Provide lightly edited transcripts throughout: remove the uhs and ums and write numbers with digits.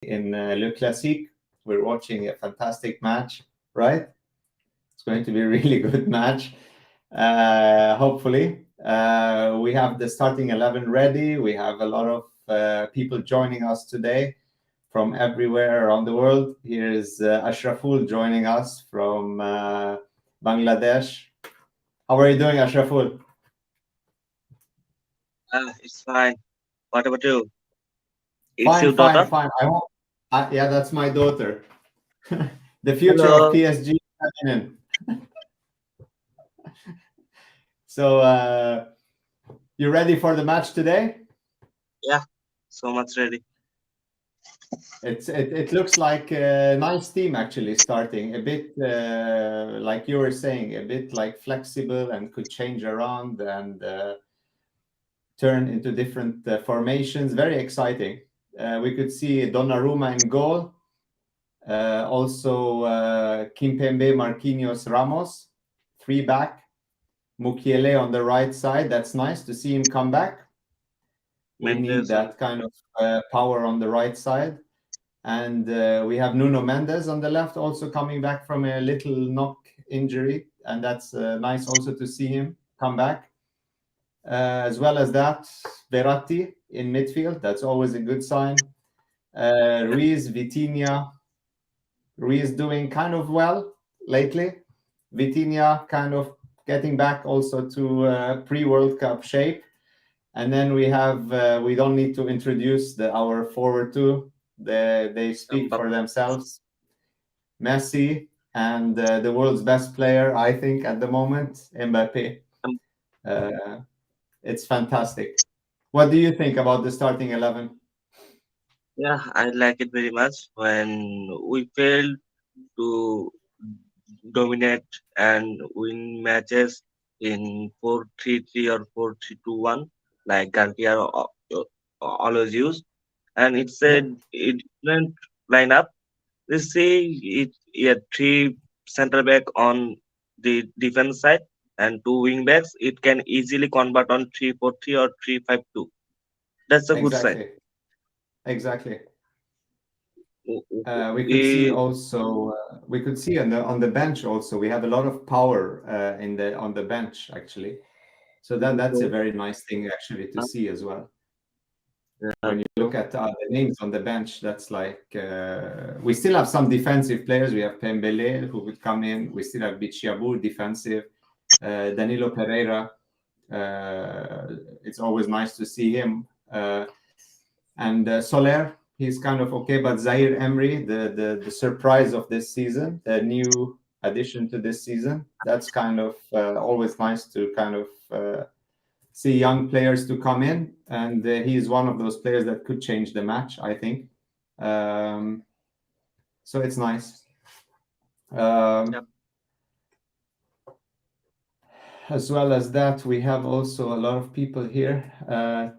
in Le Classique. We're watching a fantastic match, right? It's going to be a really good match. Hopefully, we have the starting 11 ready. We have a lot of people joining us today from everywhere around the world. Here is Ashraful joining us from Bangladesh. How are you doing, Ashraful? It's fine. What about you? It's Fine, your fine, daughter? fine. Yeah, that's my daughter. The future of Hello. PSG feminine. So, you ready for the match today? Yeah, so much ready. It looks like a nice team actually starting a bit like you were saying, a bit like flexible and could change around and turn into different formations. Very exciting. We could see Donnarumma in goal. Also Kimpembe, Marquinhos, Ramos, 3 back. Mukiele on the right side. That's nice to see him come back. We need Mendes that kind of power on the right side. And we have Nuno Mendes on the left, also coming back from a little knock injury. And that's nice also to see him come back. As well as that, Verratti in midfield. That's always a good sign. Ruiz, Vitinha. Ruiz doing kind of well lately. Vitinha kind of getting back also to pre-World Cup shape. And then we have, we don't need to introduce our forward two. They speak for themselves. Messi and the world's best player, I think, at the moment, Mbappe. It's fantastic. What do you think about the starting 11? Yeah, I like it very much. When we failed to dominate and win matches in 4-3-3 or 4-3-2-1, like Garcia always used, and it's Yeah, a different lineup. They say it three center back on the defense side and two wing backs. It can easily convert on 3-4-3 or 3-5-2. That's a good sign. exactly. Exactly. We could see We also we could see on the bench also we have a lot of power on the bench actually. So that's a very nice thing actually to see as well. When you look at the names on the bench, that's like we still have some defensive players. We have Pembele who would come in. We still have Bichiabu defensive. Danilo Pereira. It's always nice to see him. And Soler, he's kind of okay. But Zaire Emery, the surprise of this season, the new addition to this season, that's kind of always nice to kind of see young players to come in, and he's one of those players that could change the match, I think. So it's nice. Yep. As well as that, we have also a lot of people here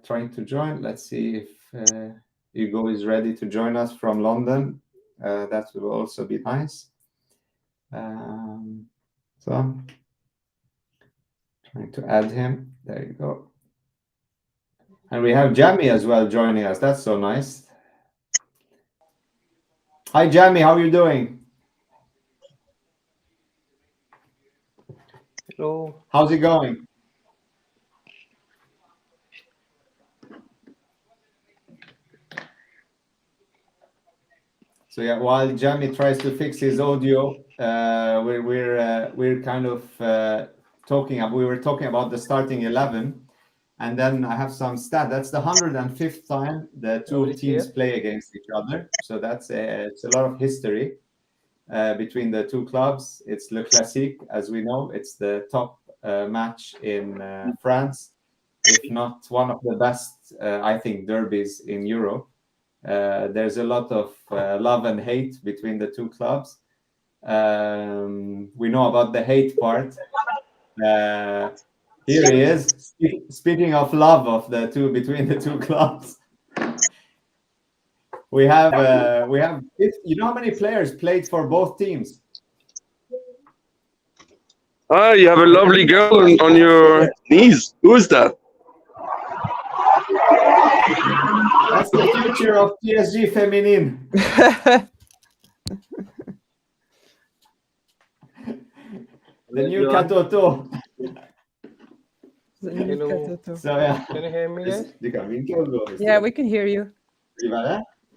trying to join. Let's see if Hugo is ready to join us from London. That will also be nice. So trying to add him. There you go. And we have Jamie as well joining us. That's so nice. Hi, Jamie. How are you doing? Hello. How's it going? So yeah, while Jamie tries to fix his audio, we're kind of talking. We were talking about the starting 11, and then I have some stat. That's the 105th time the two teams play against each other. So it's a lot of history between the two clubs. It's Le Classique, as we know. It's the top match in France, if not one of the best, I think, derbies in Europe. There's a lot of love and hate between the two clubs. We know about the hate part. Here he is. Speaking of love of the two between the two clubs, we have. You know how many players played for both teams? Ah, you have a lovely girl on your knees. Who is that? That's the future of PSG Feminine. The new Katoto. The new Hello. Katoto. So yeah. Can you hear me, guys? Yeah, we can hear you.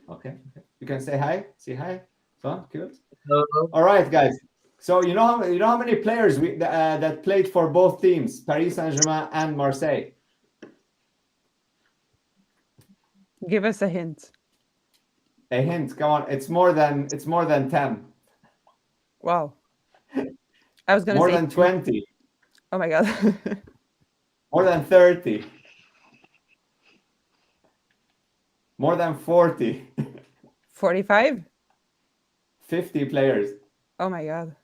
Okay. You can say hi. Say hi. So good. Hello. All right, guys. So you know how many players that played for both teams, Paris Saint-Germain and Marseille. Give us a hint. A hint. Come on. It's more than 10. Wow. I was gonna More say than 2. 20. Oh my god. More than 30. More than 40. 45? 50 players. Oh my god.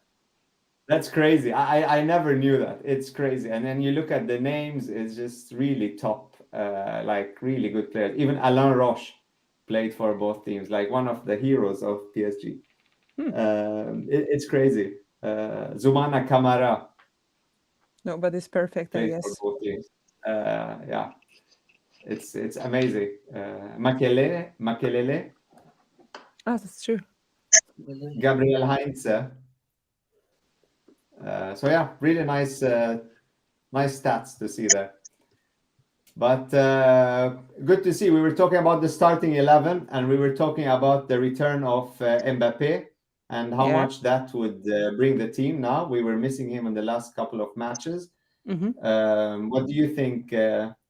That's crazy. I never knew that. It's crazy. And then you look at the names, it's just really top, like really good players. Even Alain Roche played for both teams, like one of the heroes of PSG. It's crazy. Zoumana Kamara Nobody's perfect, I played guess. for both teams. Yeah, it's amazing. Makelele, Oh, that's true. Gabriel Heinze. So yeah, really nice stats to see there. But good to see. We were talking about the starting 11, and we were talking about the return of Mbappé and how much that would bring the team now. We were missing him in the last couple of matches. What do you think,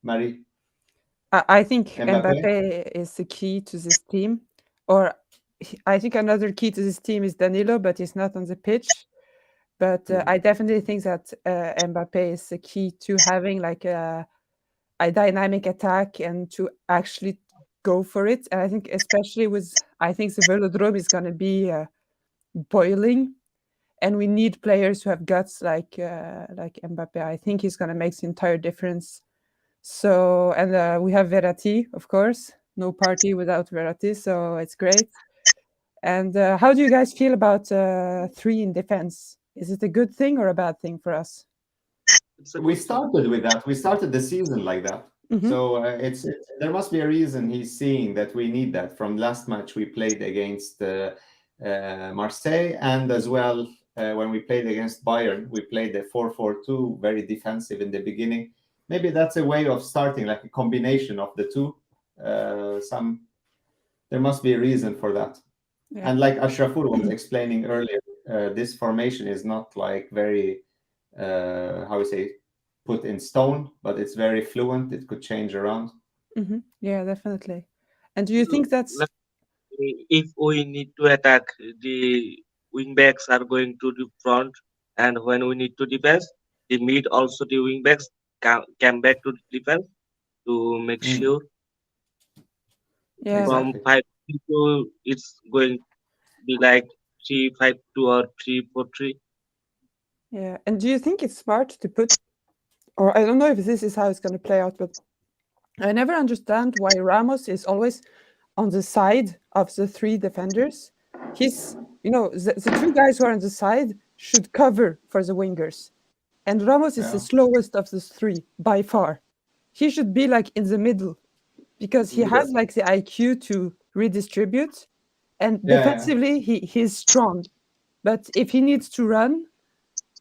Marie? I think Mbappé is the key to this team. Or I think another key to this team is Danilo, but he's not on the pitch. But I definitely think that Mbappé is the key to having like a dynamic attack and to actually go for it. And I think especially I think the Velodrome is going to be boiling, and we need players who have guts like Mbappé. I think he's going to make the entire difference. So, and we have Verratti, of course. No party without Verratti, so it's great. And how do you guys feel about 3 in defense? Is it a good thing or a bad thing for us? We started with that. We started the season like that. So there must be a reason he's seeing that we need that. From last match we played against Marseille, and as well when we played against Bayern, we played the 4-4-2, very defensive in the beginning. Maybe that's a way of starting, like a combination of the two. There must be a reason for that. Yeah. And like Ashrafur was explaining earlier, this formation is not like very, put in stone, but it's very fluent. It could change around. Yeah, definitely. And do you think that's... If we need to attack, the wing backs are going to the front, and when we need to defense, the mid also the wing backs come back to defense to make sure. Yeah. From 5-2, it's going to be like 3-5-2 or 3-4-3. Yeah. And do you think it's smart to put, or I don't know if this is how it's going to play out, but I never understand why Ramos is always on the side of the 3 defenders. He's, the 2 guys who are on the side should cover for the wingers. And Ramos is the slowest of the 3 by far. He should be like in the middle, because he has like the IQ to redistribute, and defensively he's strong. But if he needs to run,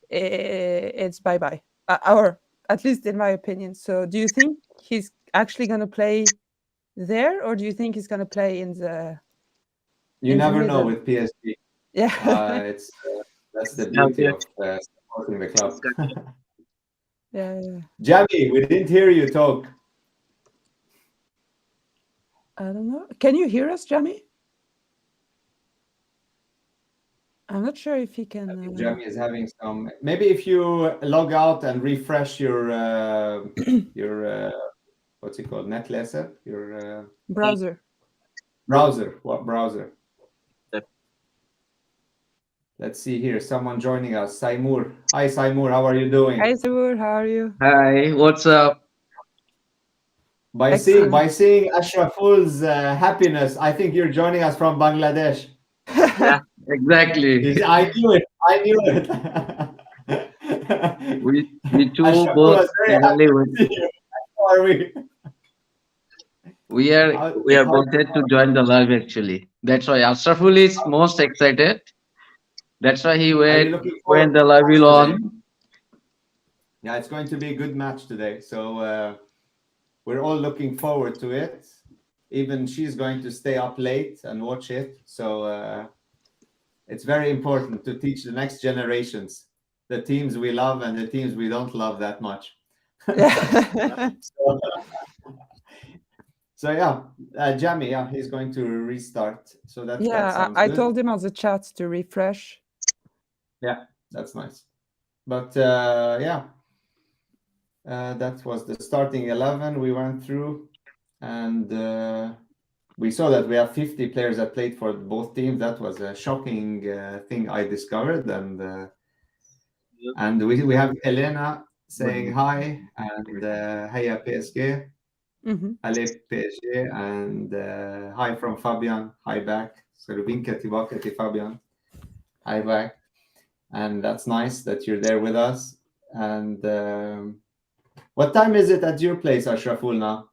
it's bye-bye, or at least in my opinion. So do you think he's actually going to play there, or do you think he's going to play in the... You never know with PSG. Yeah. That's the beauty of supporting the club. Yeah. Jamie, we didn't hear you talk. I don't know. Can you hear us, Jamie? I'm not sure if he can. I think Jamie is having some. Maybe if you log out and refresh your what's it called? Netleser? Your browser. Browser. What browser? Let's see here. Someone joining us. Saimur. Hi, Saimur. How are you doing? Hi, Saimur. How are you? Hi. What's up? By seeing Ashraful's happiness, I think you're joining us from Bangladesh. Yeah, exactly. I knew it. We two both How are we? We are excited to join the live actually. That's why Ashraful is most excited. That's why he went when the live will on. Yeah, it's going to be a good match today. So we're all looking forward to it. Even she's going to stay up late and watch it. So it's very important to teach the next generations the teams we love and the teams we don't love that much. So yeah, Jamie, yeah, he's going to restart. So that sounds I good. told him on the chat to refresh. Yeah, that's nice. But yeah, that was the starting 11 we went through, and we saw that we have 50 players that played for both teams. That was a shocking thing I discovered, and we have Elena saying hi and heya PSG. Allez PSG, and hi from Fabian. Hi back. Så du vinkar tillbaka till Fabian. Hi back. And that's nice that you're there with us. And what time is it at your place, Ashraful, now?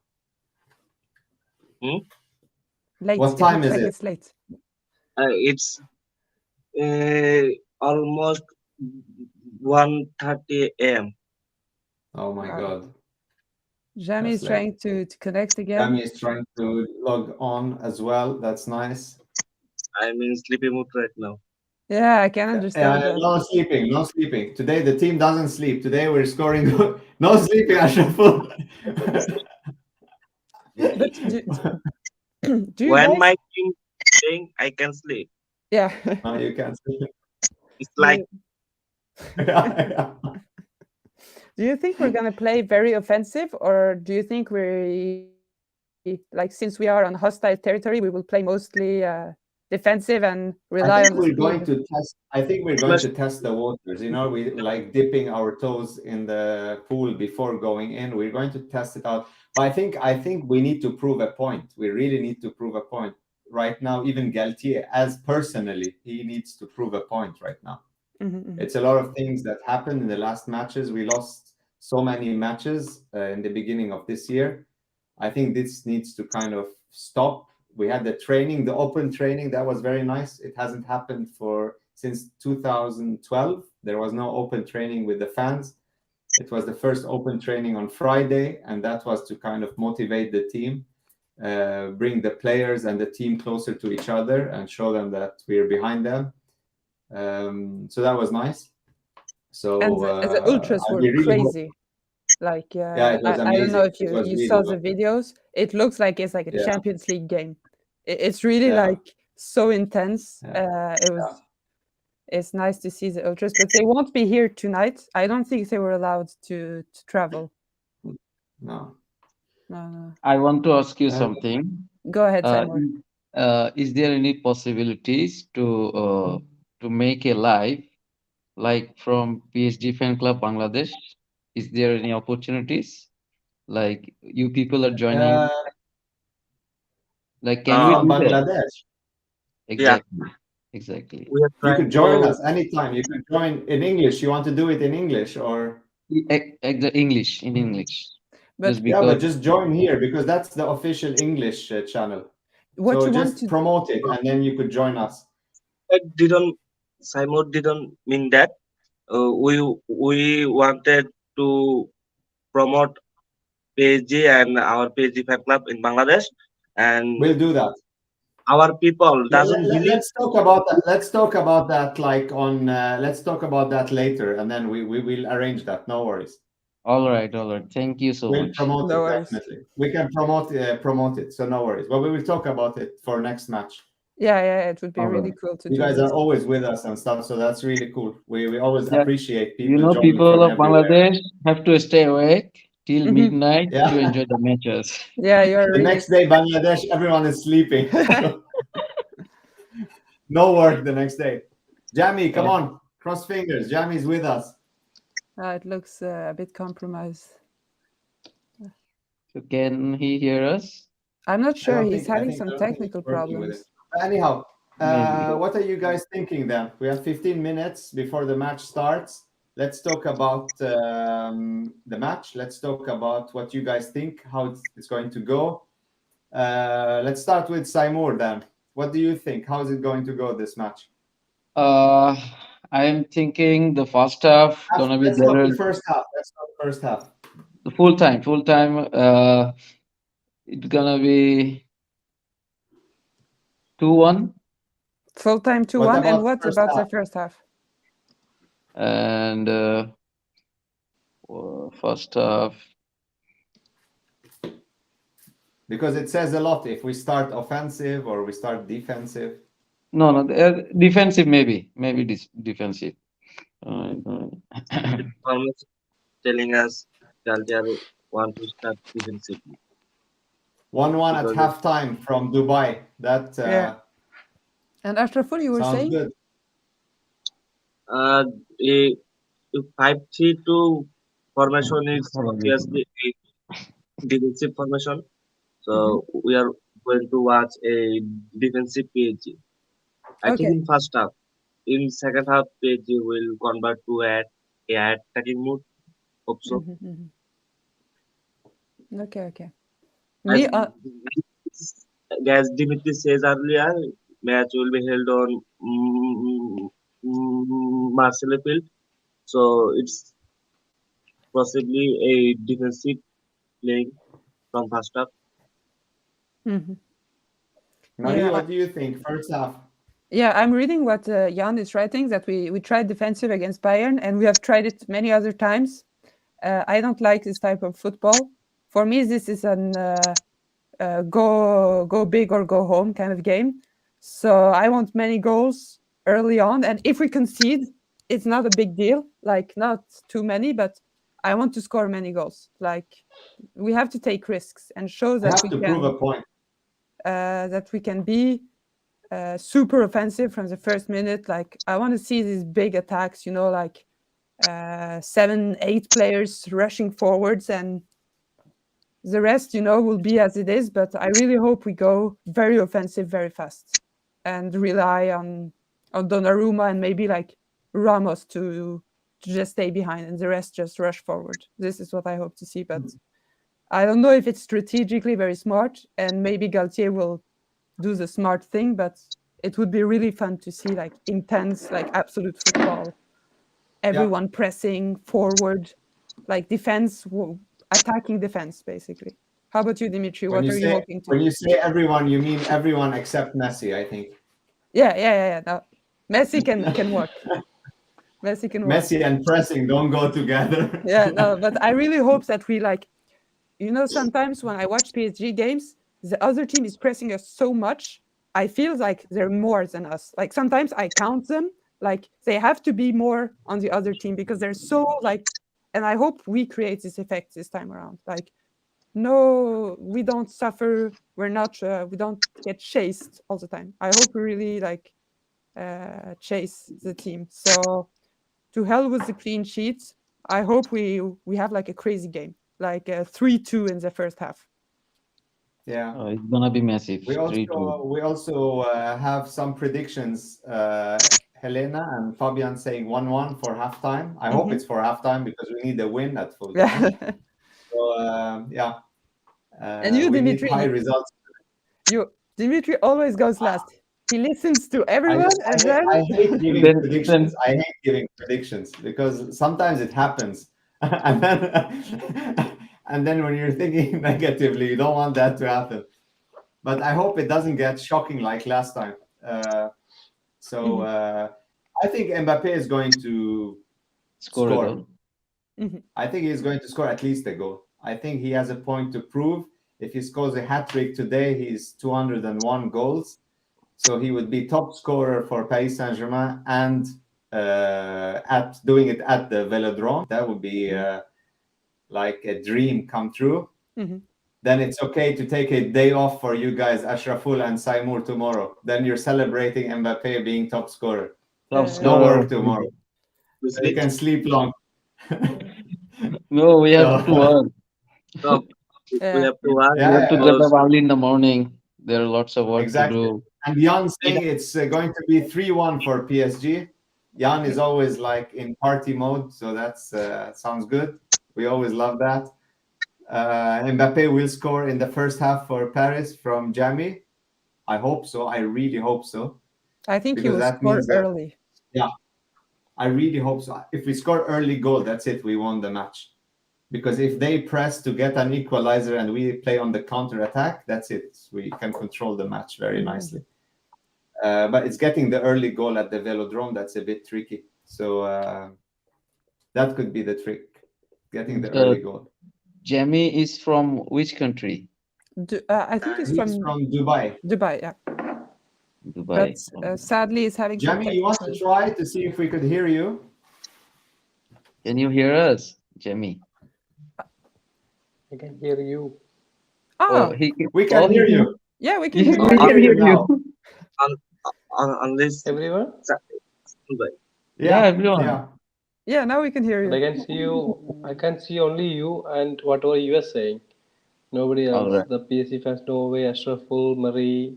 Late. What time is it? it? It's late. It's almost 1:30 a.m. Oh my God. Jamie is trying to connect again. Jamie is trying to log on as well. That's nice. I'm in sleepy mood right now. Yeah, I can understand that. No sleeping. Today the team doesn't sleep. Today we're scoring. No sleeping, Ashraful. But do you when guys... my team is playing, I can sleep. Yeah. No, you can't sleep. It's like. Do you think we're gonna play very offensive, or do you think we, like, since we are on hostile territory, we will play mostly defensive and rely on the speed? I think we're going to test the waters. You know, we like dipping our toes in the pool before going in. We're going to test it out. But I think we need to prove a point. We really need to prove a point right now. Even Galtier, as personally, he needs to prove a point right now. It's a lot of things that happened in the last matches. We lost so many matches in the beginning of this year. I think this needs to kind of stop. We had the training, the open training, that was very nice. It hasn't happened since 2012. There was no open training with the fans. It was the first open training on Friday, and that was to kind of motivate the team, bring the players and the team closer to each other and show them that we're behind them. So that was nice. So and the ultras were crazy. Like it was amazing. I don't know if you really saw the videos. It looks like it's like a Champions League game. It's really like so intense. It's nice to see the ultras, but they won't be here tonight. I don't think they were allowed to travel. No. I want to ask you something. Go ahead, Simon. Is there any possibilities to make a live, like from PSG Fan Club Bangladesh? Is there any opportunities? Like you people are joining? Like can we do Bangladesh? That? Exactly. You could join us anytime. You could join in English. You want to do it in English or? English, in English. But but just join here because that's the official English channel. So just promote it and then you could join us. Simon didn't mean that. We wanted to promote PSG and our PSG fan club in Bangladesh, and we'll do that. Our people doesn't believe. Let's talk about that. Let's talk about that like on. Let's talk about that later, and then we will arrange that. No worries. All right. Thank you so much. Promote it, definitely. We can promote it, so no worries. But we will talk about it for next match. Yeah, it would be really cool to do. You guys are always with us and stuff, so that's really cool. We always appreciate people. You know, people of Bangladesh have to stay awake till midnight to enjoy the matches. Yeah, you're the next day, Bangladesh, everyone is sleeping. No work the next day. Jamie, come on, cross fingers. Jamie's with us. It looks a bit compromised. So can he hear us? I'm not sure. He's having some technical problems. Anyhow, what are you guys thinking then? We have 15 minutes before the match starts. Let's talk about the match. Let's talk about what you guys think, how it's going to go. Let's start with Saimur then. What do you think? How is it going to go this match? I'm thinking the first half gonna be Let's not better. the first half. Let's not first half. The full time. It's gonna be 2-1, Full time 2-1. What And about what first about the half? first half? and first half. Because it says a lot if we start offensive or we start defensive. No, defensive maybe defensive. Almost telling us Galtier want to start defensively. 1-1 at Because halftime from Dubai. That Yeah. And Ashraful, you were sounds saying? good. a 5-3-2 formation is obviously a defensive formation. So we are going to watch a defensive PSG. I think Okay. in first half. In second half, PSG will convert to a attacking mode. Hope so. Okay. As Dimitri says earlier, match will be held on Marseille field. So it's possibly a defensive playing from first half. Marie, Yeah. what do you think? First half. Yeah, I'm reading what Jan is writing, that we tried defensive against Bayern, and we have tried it many other times. I don't like this type of football. For me, this is an go big or go home kind of game. So I want many goals early on, and if we concede, it's not a big deal. Like, not too many, but I want to score many goals. Like, we have to take risks and show that we to can prove a point. That we can be super offensive from the first minute. Like, I want to see these big attacks, like 7-8 players rushing forwards, and the rest, will be as it is. But I really hope we go very offensive very fast and rely on Donnarumma and maybe like Ramos to just stay behind, and the rest just rush forward. This is what I hope to see, but I don't know if it's strategically very smart, and maybe Galtier will do the smart thing, but it would be really fun to see like intense, like absolute football, everyone pressing forward, like defense, attacking defense, basically. How about you, Dimitri? What are you hoping to? When you say everyone, you mean everyone except Messi, I think. Yeah. No, Messi can work. Messi can work. Messi and pressing don't go together. Yeah, no, but I really hope that we like, sometimes when I watch PSG games, the other team is pressing us so much, I feel like they're more than us. Like, sometimes I count them, like they have to be more on the other team because they're so like, and I hope we create this effect this time around. Like, no, we don't suffer. We don't get chased all the time. I hope we really like chase the team. So to hell with the clean sheets. I hope we have like a crazy game, like a 3-2 in the first half. Yeah, it's gonna be massive. We also have some predictions. Helena and Fabian saying 1-1 for halftime. I hope it's for halftime because we need a win at full time. So and you, we Dimitri, need high results. Dimitri always goes last. He listens to everyone, I hate giving predictions. I hate giving predictions because sometimes it happens, and then when you're thinking negatively, you don't want that to happen. But I hope it doesn't get shocking like last time. I think Mbappe is going to score. A goal. I think he's going to score at least a goal. I think he has a point to prove. If he scores a hat-trick today, he's 201 goals. So he would be top scorer for Paris Saint-Germain and at doing it at the Velodrome. That would be like a dream come true. Then it's okay to take a day off for you guys, Ashraful and Saimur, tomorrow. Then you're celebrating Mbappe being top scorer. No work tomorrow. So you can sleep long. No, we have to work. We have to work. We have to get up early in the morning. There are lots of work to do. And Jan saying it's going to be 3-1 for PSG. Jan is always like in party mode, so that's sounds good. We always love that. Mbappe will score in the first half for Paris from Jamie. I hope so. I really hope so. I think he Because will that score means that- early. Yeah, I really hope so. If we score early goal, that's it. We won the match. Because if they press to get an equalizer and we play on the counter attack, that's it. We can control the match very nicely. But it's getting the early goal at the Velodrome that's a bit tricky. So that could be the trick, getting the early goal. Jamie is from which country? I think he's from Dubai. Dubai, yeah. Dubai. But sadly, he's having some Jamie, you want to technical- try to see if we could hear you? Can you hear us, Jamie? I can hear you. Oh, We can hear you. yeah, we can He hear can you. hear you. now. Unless Everyone? Yeah, everyone. Yeah. Yeah, now we can hear But I you. can see you. I can see only you and whatever you are saying. Nobody else. Alright. The PSC fans, Norway, Ashraful, Marie.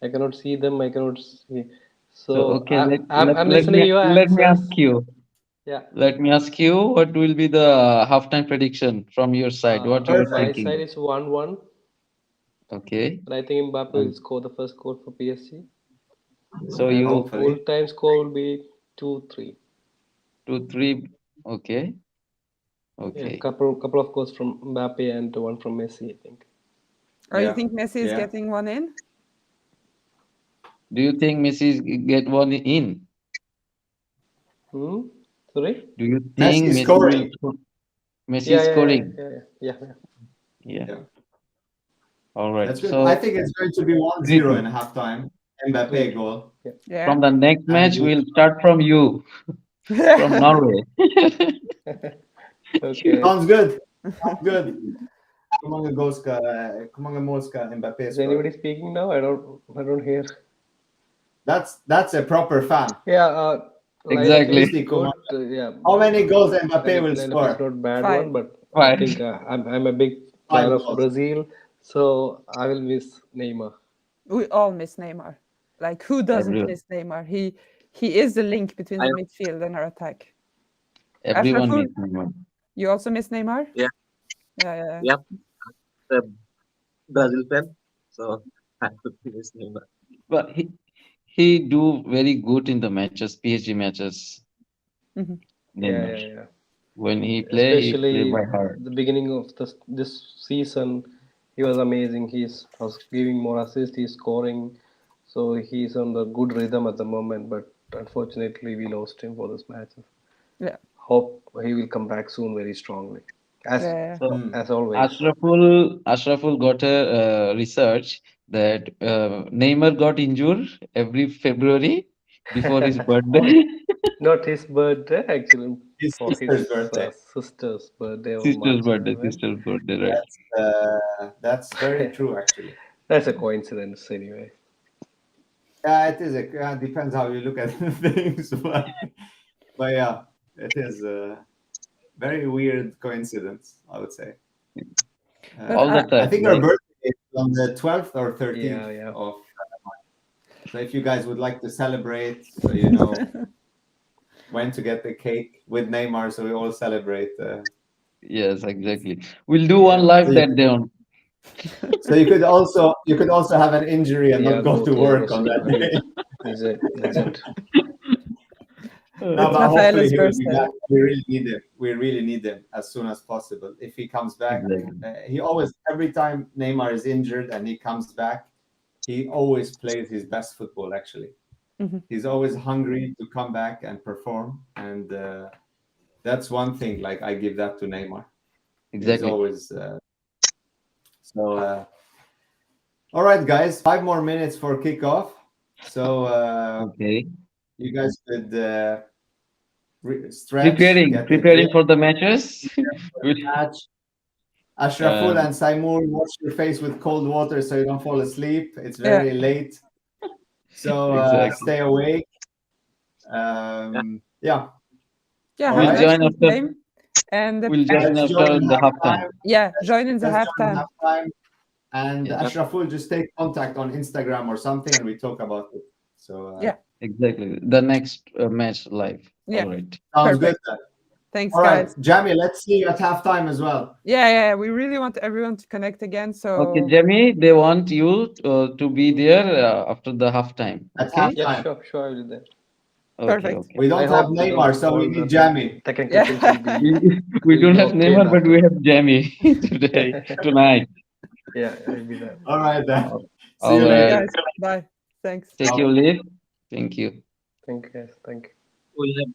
I cannot see them. I cannot see. So okay, I'm listening to your let me answers. ask you. Yeah. Let me ask you, what will be the halftime prediction from your side? What you are My thinking? side is 1-1. Okay. And I think Mbappe will score the first goal for PSG. So And you Hopefully. full time score will be 2-3. 2-3. Okay. Yeah, Okay. couple of goals from Mbappe and one from Messi, I think. Or Yeah. you think Messi is Yeah. getting one in? Do you think Messi get one in? Sorry? Do you Messi think is Messi scoring. Messi is scoring? Yeah. Yeah. Yeah. All right. That's good. So I think it's going to be 1-0 in halftime. Mbappe goal. Yeah. from the next match, And- we'll start from you, from Norway. Okay. Sounds good. Sounds good. Kumanga Molska Mbappe Is score. anybody speaking now? I don't hear. That's a proper fan. Yeah. Exactly. Lineup is good. Yeah. How many goals Mbappe will Lineup score? is not bad 5. one, but I 5. think I'm a big 5 fan of goals. Brazil, so I will miss Neymar. We all miss Neymar. Like, who doesn't Everyone. miss Neymar? He is the link between the midfield and our attack. Everyone Ashraful? needs Neymar. You also miss Neymar? Yeah. Yeah. Yep. The Brazil fan. So I could miss Neymar. But he do very good in the matches, PSG matches. Mhm. Neymar. Yeah. When he play Especially by heart. the beginning of this season, he was amazing. He was giving more assists. He's scoring, so he's on the good rhythm at the moment. But unfortunately, we lost him for this match. Yeah. Hope he will come back soon very strongly, as as always. Ashraful got a research that Neymar got injured every February before his birthday. Not his birthday, actually. His For sister's his birthday. sister's birthday. Or Sister's March birthday, 11. sister's birthday, right? That's very true, actually. That's a coincidence, anyway. Yeah, it is. Depends how you look at things, but yeah, it is a very weird coincidence, I would say. All the time. I think our birthday is on the 12th or 13th Yeah. of March. So if you guys would like to celebrate, so you know when to get the cake with Neymar, so we all celebrate. Yes, exactly. We'll do one live that day on. So you could also have an injury and not go to work on that day. He's a legend. No, but Rafaela's hopefully he will be birthday. back. We really need him. We really need him as soon as possible. If he comes back, he always, every time Neymar is injured and he comes back, he always plays his best football, actually. Mhm. He's always hungry to come back and perform. And that's one thing, like, I give that to Neymar. Exactly. He's always... all right, guys, 5 more minutes for kickoff. So Okay. you guys could stretch. Preparing for the matches. Match. Ashraful and Saimur, wash your face with cold water so you don't fall asleep. It's very late. So Exactly. stay awake. Yeah. Yeah, We'll have a join nice after. game. And We'll join Let's after join the halftime. yeah, join in the Let's join halftime. halftime. And Yeah. Ashraful, just take contact on Instagram or something and we talk about it. So Yeah. Exactly. The next match live. Yeah. All right. sounds Perfect. good then. Thanks, All right, guys. Jamie, let's see you at halftime as well. Yeah. We really want everyone to connect again. So Okay, Jamie, they want you to be there after the halftime. At Okay. Yeah, halftime. sure, I will do that. Okay. Perfect. Okay. We don't I have hope Neymar, so we all need the Jamie. technical Yeah. things will be. We don't have okay Neymar, but after. we have Jamie tonight. Yeah, I'll be there. All right then. All See you right. later. Guys, bye. Thanks. Take your leave. Thank you. Thank you, guys. Thank you. We have